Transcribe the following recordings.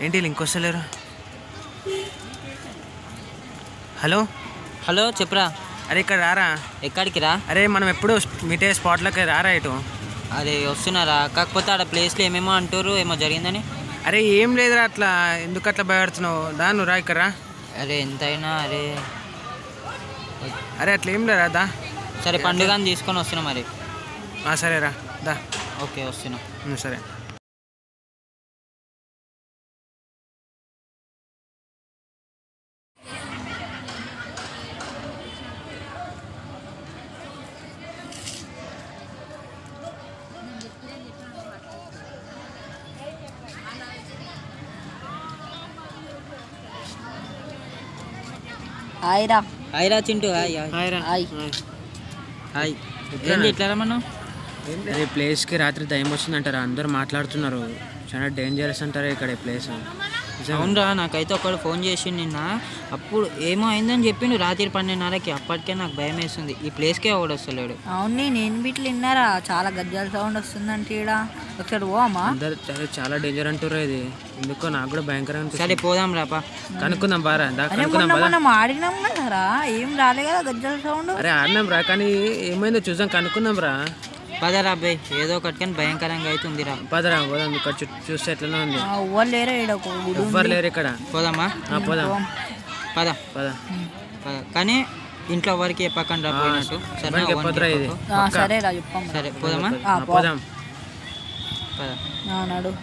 ఏంటి link వస్తలేరు? Hello hello చెప్పురా. అరే ఇక్కడ రారా. ఎక్కడికి రా? అరే మనం ఎప్పుడు మీట్ అయ్యే స్పాట్లోకి రారా ఇటు. అదే వస్తున్నారా, కాకపోతే ఆడ ప్లేస్లో ఏమేమో అంటారు, ఏమో జరిగిందని. అరే ఏం లేదురా, అట్లా ఎందుకు అట్లా భయపడుతున్నావు? దా నువ్వు రా ఇక్కడ రా. అరే ఎంతైనా అరే అరే అట్లా ఏం లేరా, దా. సరే పండుగని తీసుకొని వస్తున్నా మరి. సరేరా దా. ఓకే వస్తున్నా. సరే. హాయ్ రా చింటూ. Hi hi. హాయ్. ఏంటి ఎట్లా రమ్మన్నావు? అరే ప్లేస్కి రాత్రి టైం వచ్చిందంటారా, అందరూ మాట్లాడుతున్నారు. చాలా డేంజరస్ అంటారా ఇక్కడ ప్లేస్. అవునరా, నాకైతే ఒకడు ఫోన్ చేసి నిన్న, అప్పుడు ఏమో అయిందని చెప్పిండు రాత్రి 12:30కి. అప్పటికే నాకు భయం వేస్తుంది, ఈ ప్లేస్కే ఎవడు వస్తలేడు. అవును, నేను బిట్లు విన్నారా, చాలా గజ్జాల సౌండ్ వస్తుందంటే ఈడ. ఒకసారి పోవమ్మా. అందరు చాలా డేంజర్ అంటారు ఇది, ఎందుకో నాకు కూడా భయంకరంగా. సరే పోదాం రాపా, కనుక్కుందాం బారా. మనం ఆడినాం కదరా, ఏం రాలే కదా గజ్జాల సౌండ్. అరే ఆడినాం రా, కానీ ఏమైందో చూసాం, కనుక్కుందాం రా. పదరా అబ్బాయి, ఏదో ఒకటి కానీ భయంకరంగా అవుతుంది రా. పదరా పోదాం, ఇక్కడ చూస్తే ఎట్లనే ఉంది. ఎవ్వరు లేరా ఈడ, ఎవ్వరు లేరు ఇక్కడ. పోదామా? పోదాం. పద పద. కానీ ఇంట్లో వరకు చెప్పకండి రా పోయినట్టు. సరే రా చెప్పాం. సరే పోదామా? పోదాం. పద. నాడు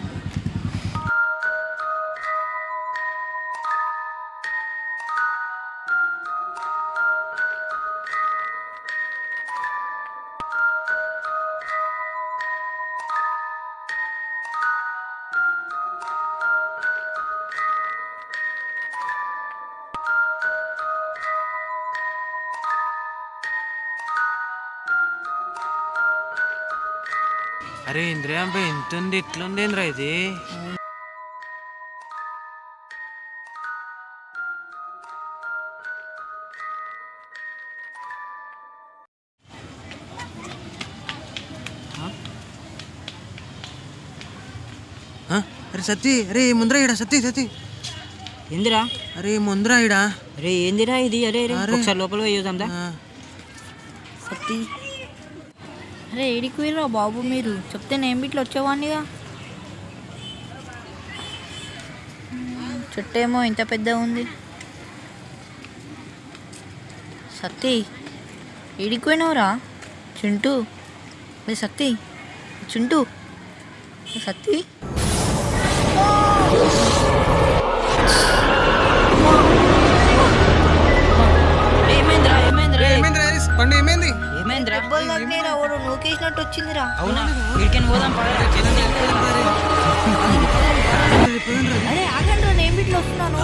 అరే ఇంద్రియ అబ్బాయి ఎంత ఉంది, ఇట్లుంది ఇంద్రా ఇది. అరే సత్తి, అరే ముందర ఇడా సత్తి. సత్తి ఏందిరా? అరే ముందర ఇడా. అరే ఏందిరా ఇది? అరే ఒకసారి లోపల పోయి చూద్దాందా? సత్తి, అరే ఏడికి పోయిరా బాబు మీరు, చెప్తే నేను బిట్లు వచ్చేవాడినిగా. చెట్టు ఏమో ఇంత పెద్ద ఉంది. సత్తి ఏడికి పోయినావురా? చింటూ, సత్తి, చింటూ, సత్తి. నూకేసినట్టు వచ్చిందిరా. అవునా? వీడికి పోదాం. అరే ఆగండి, నేను బిట్లు వస్తున్నాను.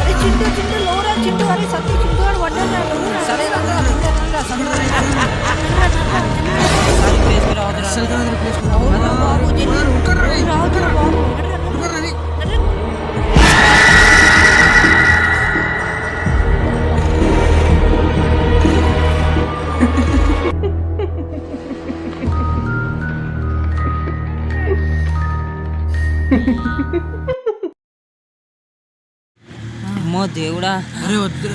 అరే చింటూ, చింటూ లోరా, చింటూ. అరే సత్తి, చింటూ వాడు పడ్డా. అమ్మో దేవుడా. అరే వద్దు.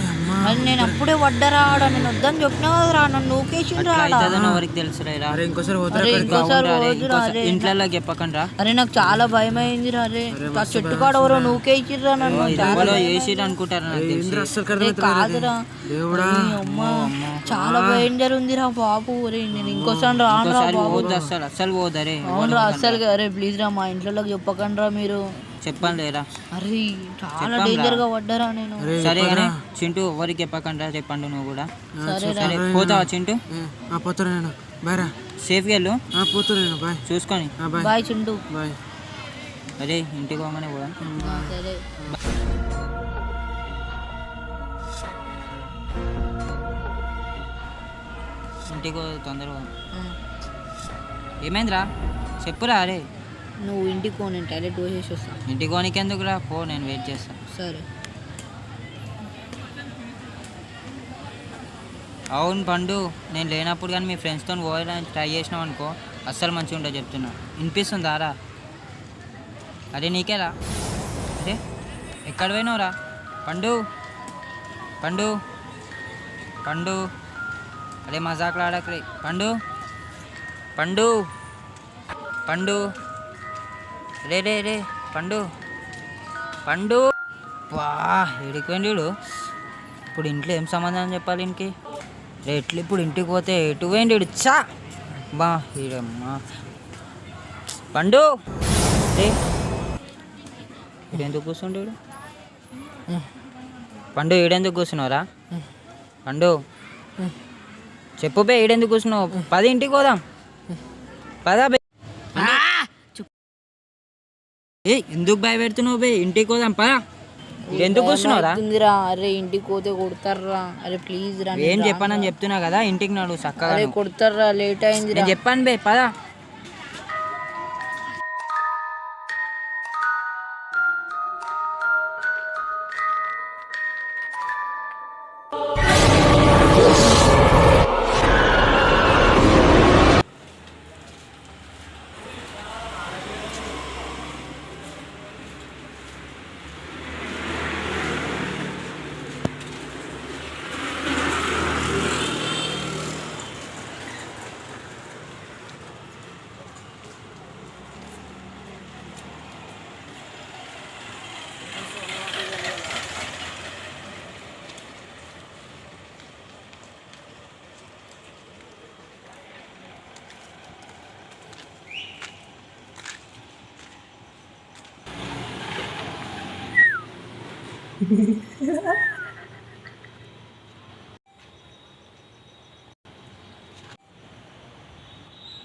అది నేను అప్పుడే వడ్డరా ఆడ, నేను వద్దని చెప్పినా కదరా, నన్ను నూకేసిండ్రా. ఎవరికి తెలుసురా. ఇంకోసారి ఇంట్లో చెప్పకండి రా. అరే నాకు చాలా భయం అయిందిరా. అరే ఆ చెట్టు కాడ ఎవరో నూకేసిర్రా నన్ను. వేసిరు అనుకుంటారా? కాదురా, చాలా డేంజర్ ఉందిరా బాబు. అరే నేను ఇంకోసారి రానురా బాబు. అస్సలు పోదరే. అవునరా అస్సలు. అరే ప్లీజ్ రా, మా ఇంట్లో చెప్పకండి రా మీరు. చెప్పండి లేరా. అరే చాలా డేంజర్ గా పడ్డారా నేను. సరే కానీ చింటూ ఎవరికి చెప్పకుండా చెప్పండి నువ్వు కూడా. సరే పోతావా చింటూ? పోతాను నేను. బాయ్ రా. సేఫ్గా వెళ్ళు. పోతాను నేను. బాయ్. చూసుకొని బాయ్ చింటూ. బాయ్. అరే ఇంటికి పోగానే కూడా. సరే. ఇంటికి తొందరగా. ఏమైందిరా చెప్పురా. అరే నువ్వు ఇంటికి పో, నేను టాయిలెట్ పోసేసి వస్తాను. ఇంటికి పోనీకి ఎందుకురా, పో నేను వెయిట్ చేస్తాను. సరే. అవును పండు, నేను లేనప్పుడు కానీ మీ ఫ్రెండ్స్తో పోయడానికి ట్రై చేసినావు అనుకో, అస్సలు మంచిగా ఉంటుంది చెప్తున్నా. వినిపిస్తుందా రా? అరే నీకేరా. అరే ఎక్కడ పోయినావురా? పండు పండు పండు అరే మజాకులు ఆడకరే. పండు పండు పండు రే రే రే పండు పండు వా ఏడిపోయిండు. ఇప్పుడు ఇంట్లో ఏం సమాధానం చెప్పాలి ఇంటికి? రే ఎట్లు ఇప్పుడు ఇంటికి పోతే ఎటు పోయిండు ఈడు? చా బా ఈడమ్మా పండు రే ఈడెందుకు కూర్చుంటాడు? పండు ఈడెందుకు కూర్చున్నావురా? పండు చెప్పు బే ఈడెందుకు కూర్చున్నావు? 10 ఇంటికి పోదాం పదా బే. ఏ ఎందుకు భయపెడుతున్నావు బే? ఇంటికి పోదాం పదా. ఎందుకు కూర్చున్నావురా? అరే ఇంటికి పోతే కొడతారా? అరే ప్లీజ్ రా. ఏం చెప్పానని చెప్తున్నా కదా, ఇంటికి నాడు చక్కగా. అరే కొడతారా? లేట్ అయింది. నేను చెప్పాను బే పదా.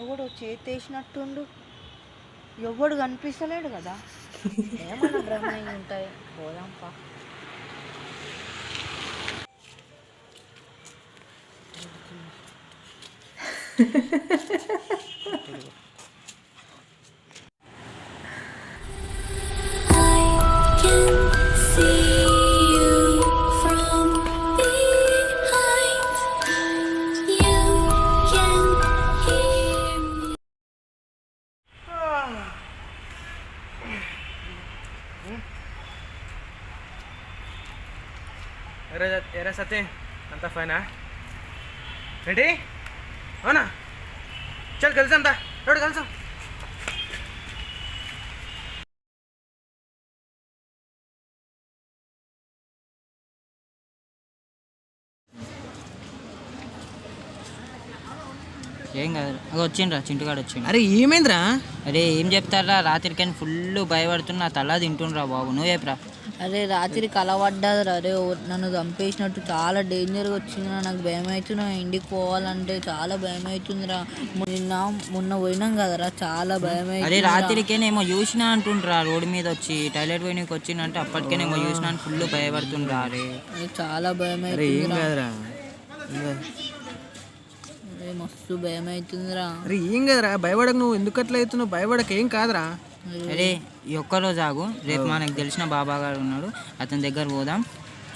ఎవడు చేతి వేసినట్టుండు, ఎవడు కనిపిస్తలేడు కదా. ఏమన్నా భ్రమ అయి ఉంటాయి. పోదాంపా. ఎరా సత్య అంతా ఫైనా? ఏంటి అవునా? చల్ కలిసాం దా, రోడ్డు కలిసాం. ఏం కాదు అది వచ్చిండ్రా, చింటుగాడు వచ్చిండు. అరే ఏమైందిరా? అరే ఏం చెప్తారా, రాత్రికని ఫుల్ భయపడుతున్నా, తల తింటుండ్రా బాబు. నువ్వు చెప్పరా? అరే రాత్రి కలవడ్డారు. అరే నన్ను చంపేసినట్టు చాలా డేంజర్గా వచ్చిందిరా. నాకు భయం అవుతున్నా. ఇంటికి పోవాలంటే చాలా భయం అవుతుందిరా. మొన్న పోయినాం కదరా, చాలా భయం అవుతుంది. అరే రాత్రికేనేమో చూసినా అంటుండ్రా, రోడ్డు మీద వచ్చి టాయిలెట్ పోయినకి వచ్చిందంటే అప్పటికేనేమో చూసినా అని ఫుల్ భయపడుతుండ్రా. అరే చాలా భయం అవుతుందిరా. అరే మస్తు భయం అవుతుందిరా. అరే ఏం కదరా, భయపడక. నువ్వు ఎందుకు అట్లా అవుతున్నావు? భయపడక ఏం కాదురా. అరే ఈ ఒక్కరోజు ఆగు, రేపు మనకు తెలిసిన బాబా గారు ఉన్నాడు, అతని దగ్గర పోదాం,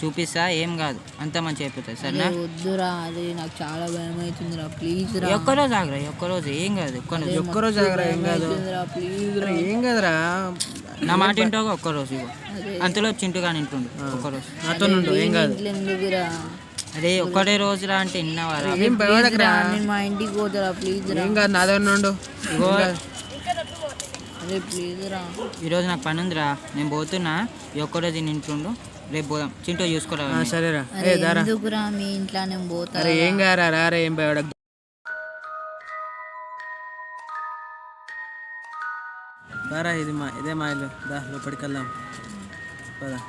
చూపిస్తా, ఏం కాదు, అంత మంచి అయిపోతుంది. సరేనా? వద్దురా, అది నాకు చాలా భయం అవుతుందిరా. ప్లీజ్ రా. ఒక్కరోజు ఆగరా, ఒక్కరోజు ఏం కాదు. ఒక్కరోజు ఆగరా, ఏం కాదు. ప్లీజ్ రా. ఏం కదరా, నా మాట వింటావు. ఒక్కరోజు ఇవ్వ, అంతలో చింటుగా నింటుండు. ఒక్కరోజు నాతో నుండు, ఏం కాదు. ఎందుకురా? అరే ఒక్కడే రోజురా అంటే విన్నావారా? ఏం భయపడకరా, నేను మా ఇంటికి పోతారా. ప్లీజ్ రా. ఏం కాదు, నా దగ్గర నుండు. అరే ప్లీజ్ రా. ఈరోజు నాకు పని ఉందిరా, నేను పోతున్నా. ఈ ఒక్కరోజు నింటుండు, రేపు పోదాం. చింటూ చూసుకోరా. సరేరా. ఎందుకురా మీ ఇంట్లో నేను పోతా. అరే ఏం కారా, రారా, ఏం భయపడక. రారా, ఇదే మా ఇల్లు. దా లోపలికి వెళ్దాం పదా.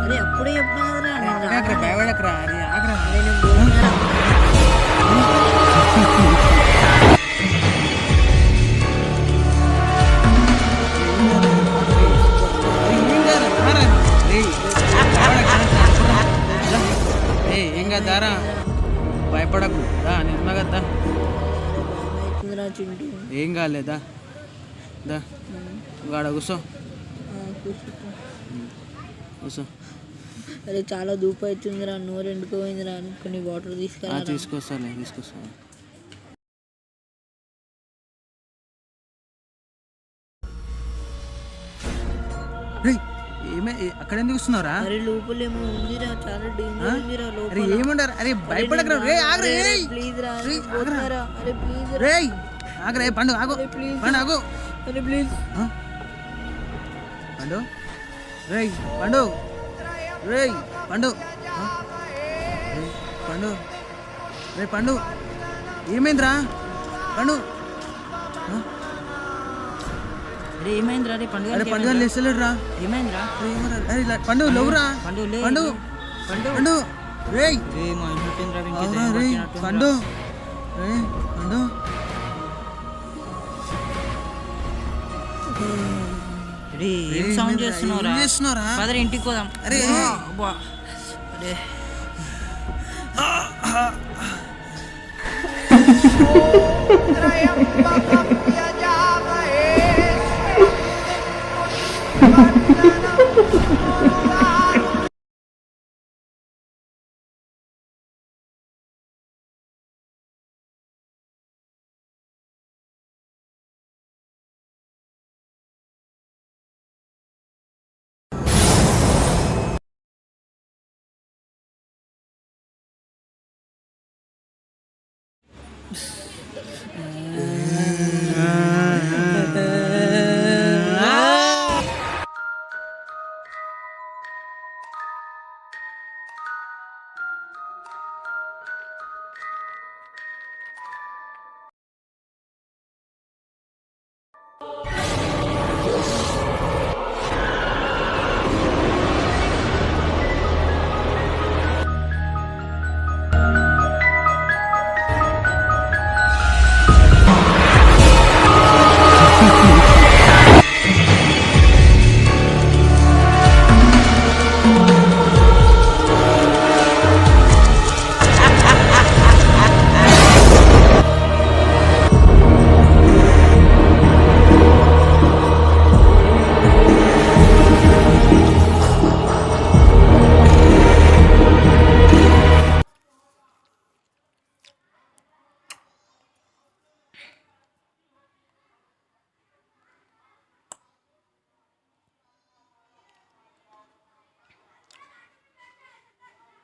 అరే అప్పుడే చెప్పినా భయపడకరా. అరే ఆగరా. ఏం కాదు, దారా, భయపడకు. దా నిజమే కదా, ఏం కాలేదా. దా గాడ కూర్చో, కూర్చో. అరే చాలా ధూపు అవుతుందిరా, నోరు ఎండుకోపోయిందిరా, కొన్ని వాటర్ తీసుకురా. తీసుకొస్తాను. అక్కడ ఎందుకు వస్తున్నారా? అరే లోపలేమో ఉందిరా, చాలా డేంజర్ ఉందిరా అరే లోపల. ఏముండారు? అరే భయపడకరా. రే ఆగ్రా. ప్లీజ్ రా, రే, పోతున్నారా? అరే ప్లీజ్ రా. రే ఆగ్రా. పండు ఆగు. ప్లీజ్ పండు ఆగు. అరే ప్లీజ్. పండు. రేయ్ పండు. రేయ్ పండు. పండు. రే పండు, ఏమైందిరా? పండు. అరే ఏమైందిరా? రే పండుగ. అరే పండుగ లేస్తలేడురా. ఏమైందిరా? అరే పండు లేవురా. పండు లే. పండు. పండు. రేయ్ మా ఇంట్లో రేయ్ పండు. రేయ్ పండు. ఏం సౌండ్ చేస్తున్నావురా? పదరా ఇంటికి పోదాం. అరే అరే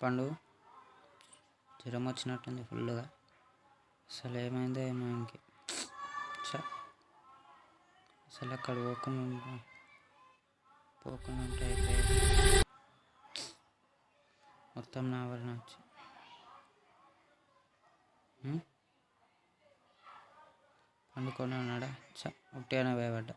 పండు జ్వరం వచ్చినట్టుంది ఫుల్గా. అసలు ఏమైందో ఏమో ఇంకే. అసలు అక్కడ పోకుండా ఉంటే అయిపోయేది. మొత్తం నా వల్ల వచ్చి పండుకొని ఉన్నాడా? ఉట్టిగానే భయపడ్డా.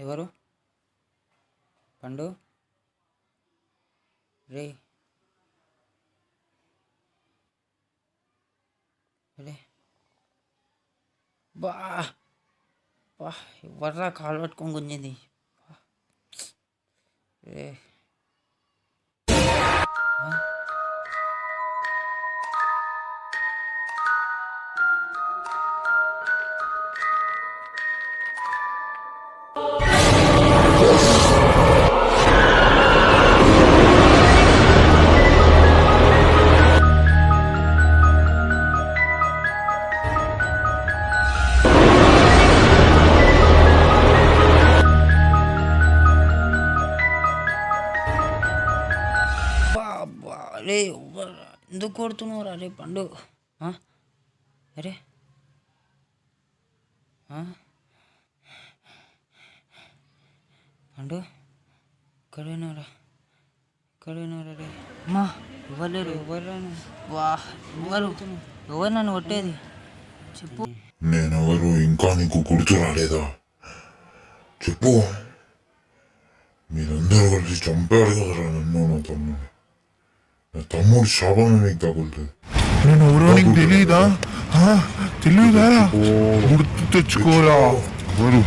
ఎవరు? పండు. రే బా ఎవర్రా కాలు పట్టుకొని గుంజింది? రే అరే ఎందుకు కొడుతున్నావు? అరే పండు. అరే అంటూ ఎక్కడైనారా రే అమ్మా ఎవరు లేరు వా ఎవరు నన్ను కొట్టేది చెప్పు. నేనెవరు ఇంకా నీకు గుర్తు రాలేదా? చెప్పు. మీరందరూ కలిసి చంపారు కదరా నన్ను, నా తమ్ముడు శాపం నీకు తగులుతుంది. నేను ఎవరో నీకు తెలీదా? తెలీదా? గుర్తు తెచ్చుకోరా ఎవరు.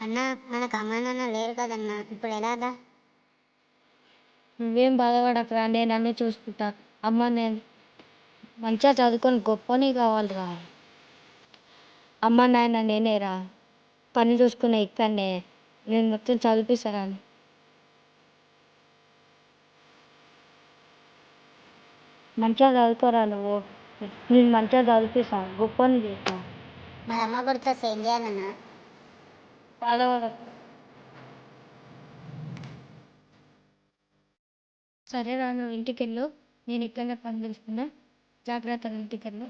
అన్న మనకు అమ్మ నాన్న లేరు కదన్నా, ఇప్పుడు ఎలాగా? నువ్వేం బాధపడకరా, నేను అన్నీ చూసుకుంటా. అమ్మ నేను మంచిగా చదువుకొని గొప్పని కావాలిరా. అమ్మ నాయన నేనేరా, పని చూసుకునే ఇక్కడనే, నేను మొత్తం చదివిస్తారా. మంచిగా చదువుకోరా నువ్వు, నేను మంచిగా చదివిస్తా, గొప్పని చేస్తా. మరి అమ్మ గుర్తు ఏం చేయాలన్నా? బాధపడకు. సరే రా, నువ్వు ఇంటికి వెళ్ళు, నేను ఇక్కడనే పని చేస్తున్నా. జాగ్రత్తగా ఇంటికి వెళ్ళు.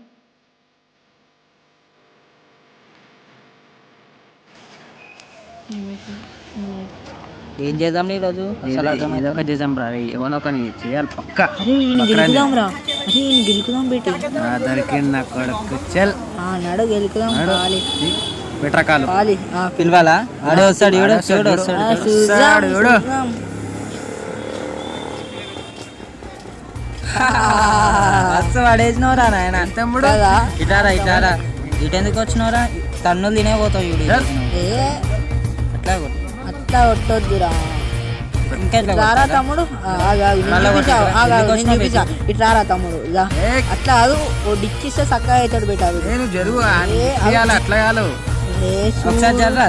ఏం చేద్దాం ఈరోజు అసలు ఏదో ఒకటి చేద్దాం రా, ఏమన్నా ఒకటి చేయాలి పక్క. గెలుకుదాం రా, గెలుకుదాం పెట్టి దొరికింది నా కొడుకు. చల్ నడు గెలుకుదాం. ఖాళీ పెట్టరకాలు ఖాళీ పిలవాలా? ఆడే వస్తాడు చూడు వస్తాడు చూడు. మస్తు పడేసినవరా నాయన తమ్ముడు ఇటారా ఇటెందుకు వచ్చినవరా? తన్నులు తినే పోతావు చూడు అట్లా కొట్టు. అట్లా కొట్టొద్దురా. ఇంకా ఇట్లా రారా కొట్టాలా? తమ్ముడు, మళ్ళా చూపిస్తా. ఇటు రారా తమ్ముడు, అట్లా కాదు, ఓ డిచ్చిస్తే చక్కగా అవుతాడు పెట్టాడు. నేను జరుగు చేయాలి, అట్లా కాదు. ఒకసారి జర్రా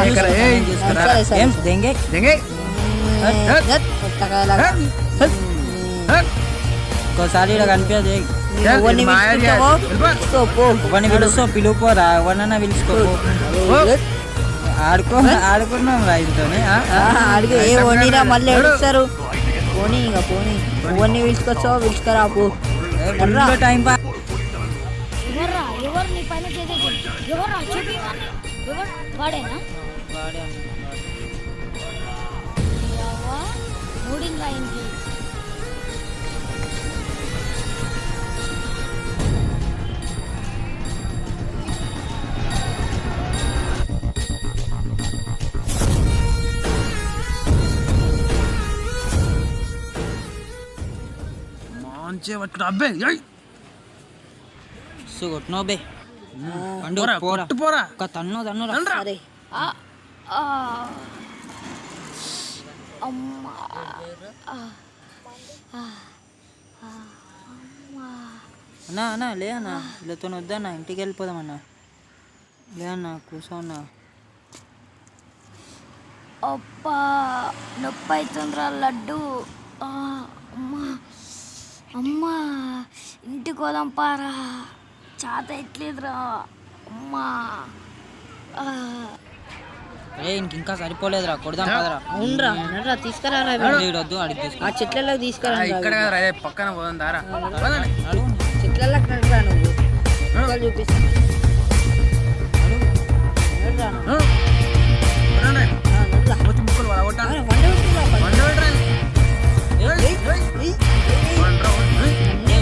చూసుకురా. ఏం దెంగే ఇంకోసారి ఇక్కడ కనిపించదు. ఎవరిని పిలుస్తావు పిలుపుకోరా, ఎవరినన్నా పిలుచుకోపో. ఆడుకున్నాం రా ఇంతోనే. అడిగి ఏ ఓనీరా మళ్ళీ ఏడుస్తారు. పోనీ ఇంకా పోనీ, ఎవరిని పిలుచుకొచ్చావో పిలుచుకరా పో. Time pass. ఎవరు నీ పైన చేసేది? ఎవరు చూపి, ఎవరు వాడేనా? మూడింగ్ అయింది. మంచిగా పట్టుకురా అబ్బే. కొట్టినావు బే పండు పోరా ఒక తన్ను సరే అన్నా లే అన్నా, వీళ్ళతో వద్దన్నా, ఇంటికి వెళ్ళిపోదామన్నా. లే అన్నా కూర్చోన్నా. అబ్బా నొప్పి అవుతుందిరా లడ్డు. అమ్మా అమ్మా, ఇంటికి పోదాం పారా, చాత ఎట్లేదురా అమ్మా. అరే ఇంకా సరిపోలేదురా, కొడదాం కదరా. అవునరా, నడరా తీసుకురారా. వద్దు అడిగి ఆ చెట్లలో తీసుకురా. ఇక్కడ కదా పక్కన పోదాం దారా. చెట్లలో నడరా, నువ్వు చూపిస్తా. ముక్కలు వడగొట్ట.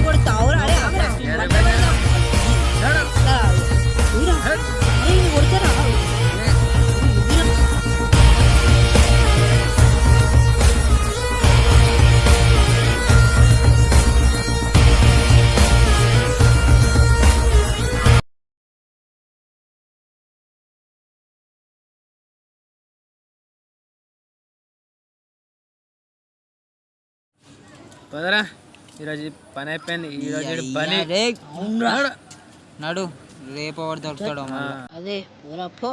కొడతావురా కొడతారా. పదరా, ఈరోజు పని అయిపోయింది. ఈరోజు పని నడు, రేపు ఎవరు దొరుకుతాడో. అదే పోరా పో.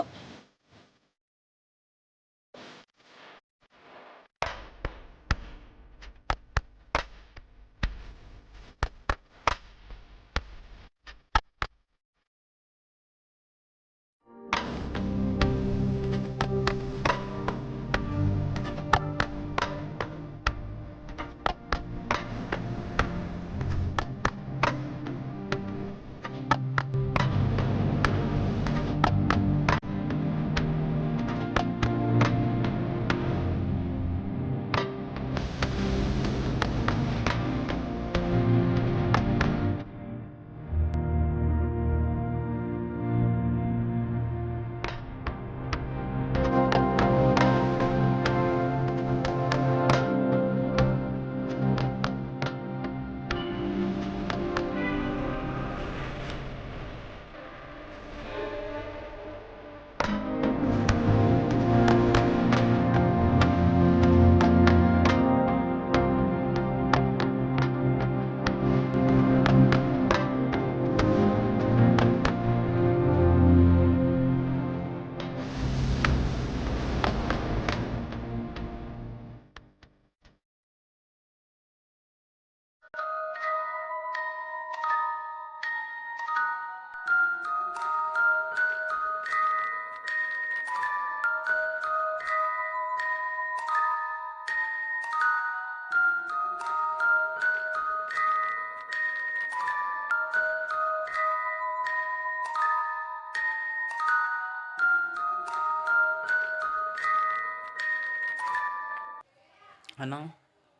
అన్నా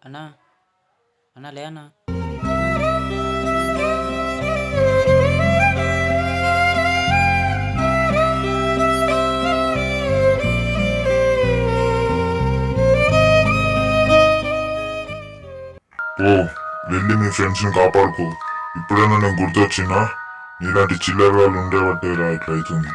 అన్నా అన్నా లే అన్నా. ఓ వెళ్ళి మీ ఫ్రెండ్స్ని కాపాడుకో. ఇప్పుడైనా నేను గుర్తొచ్చినా నీలాంటి చిల్లర వాళ్ళు ఉండేవట్టేలా ఇట్లయితుంది.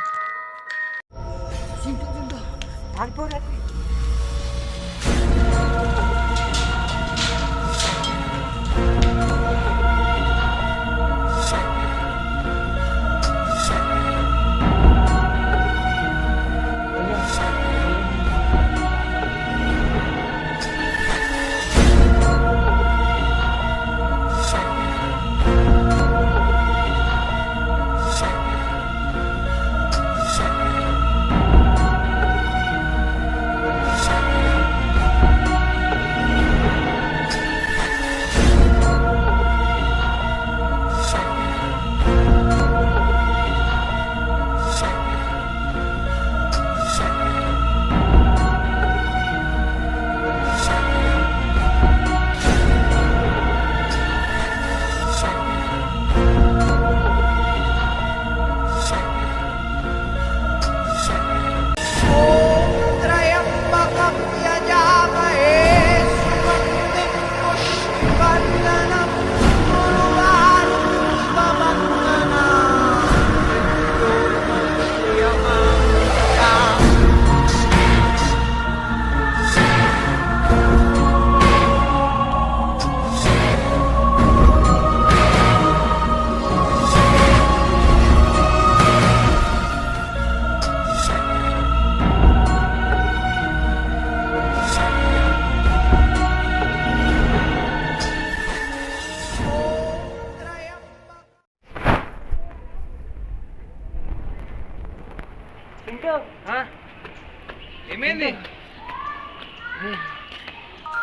ఏమైంది?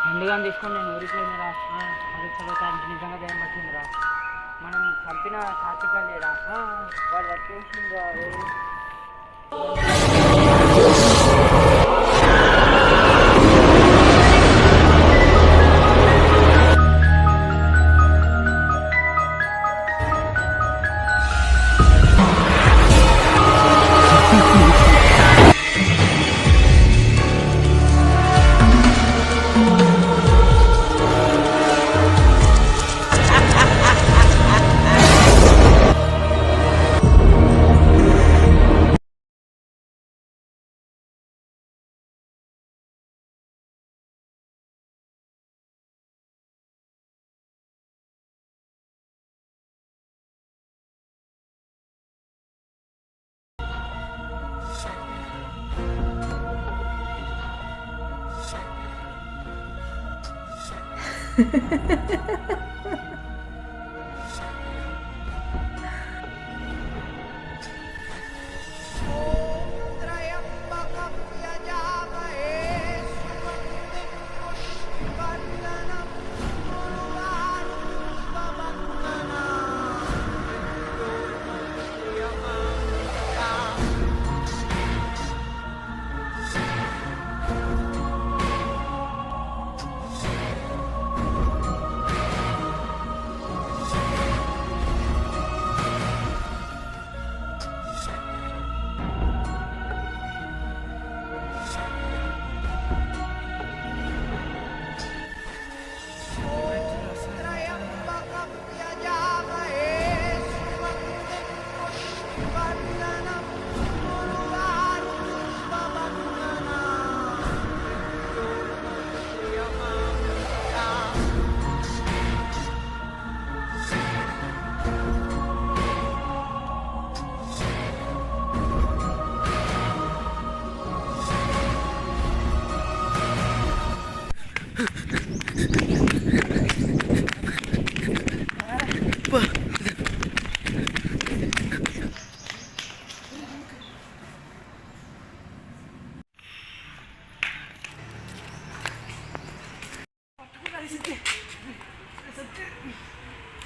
ముందుగా తీసుకొని నేను ఊరిపోయిందిరా. అది చదువుతానికి నిజంగా దయ్యం పట్టిందిరా. మనం చంపిన కార్తీక లేరా వాడు వచ్చేసిందిరా.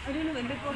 అరే నువ్వు వెళ్ళిపో.